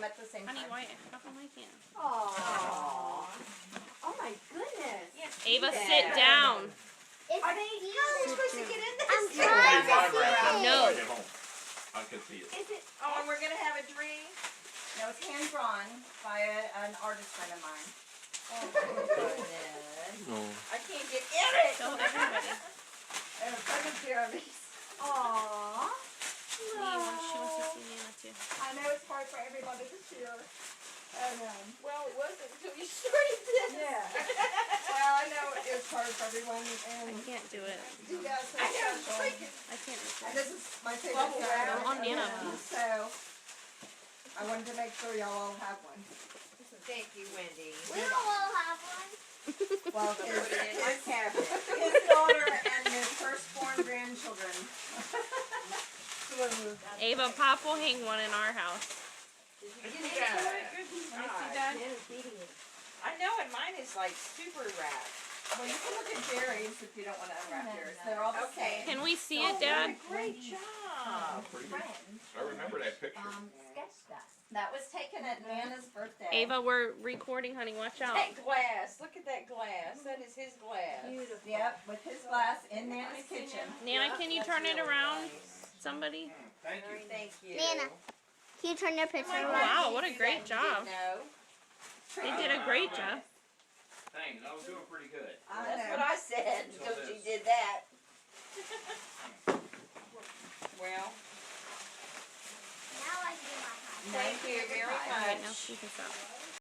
at the same Honey, time. why? How come I can't? Aww. Oh my goodness. Ava, Yeah. sit down. Are they? How are we supposed to get in this? I'm thing? trying to Time see wrap it. No. when I get home. I can see it. Is it? Oh, and we're gonna have a drink. No, it's hand drawn by an artist friend of mine. Oh my goodness. Oh. I can't get in it. Show everybody. And a friend of Jeremy's. Aww. She wants to see Nana too. I know it's hard for everybody this year. And, Well, it wasn't until you started this. yeah. Well, I know it's hard for everyone, I and can't do it. you guys so I know. special. Freaking. I can't do And it. this is my favorite Bubble time wrap. of On Nana, the year, please. so I wanted to make sure y'all all have one. Thank you, Wendy. We don't all have one. Well, Put it in my his cabinet. daughter and his firstborn grandchildren. Ava, Pop will hang one in our house. Did Let you me get into see it? Good that. God. I know, and mine is like super wrapped. Well, you can look at Jerry's if you don't want to unwrap yours. They're all the Okay. same. Can we see Oh, it, Dad? what a great job. Pretty. Friends, I remember that picture. sketched us. That was taken at Nana's birthday. Ava, we're recording, honey. Watch out. That glass. Look at that glass. That is his glass. Beautiful. Yep, with his glass in Nana's kitchen. Nana, can you That's turn it really around? nice. Somebody? Thank you. Thank you. Nana. Can you turn your picture Oh my around? Wow, God, what a you do great that and you job. didn't know? They did a great job. Thanks. I was doing pretty good. I That's know. what I said until So she this. did that. Well, Now I can do my part. thank you very Alright, now much. see this out.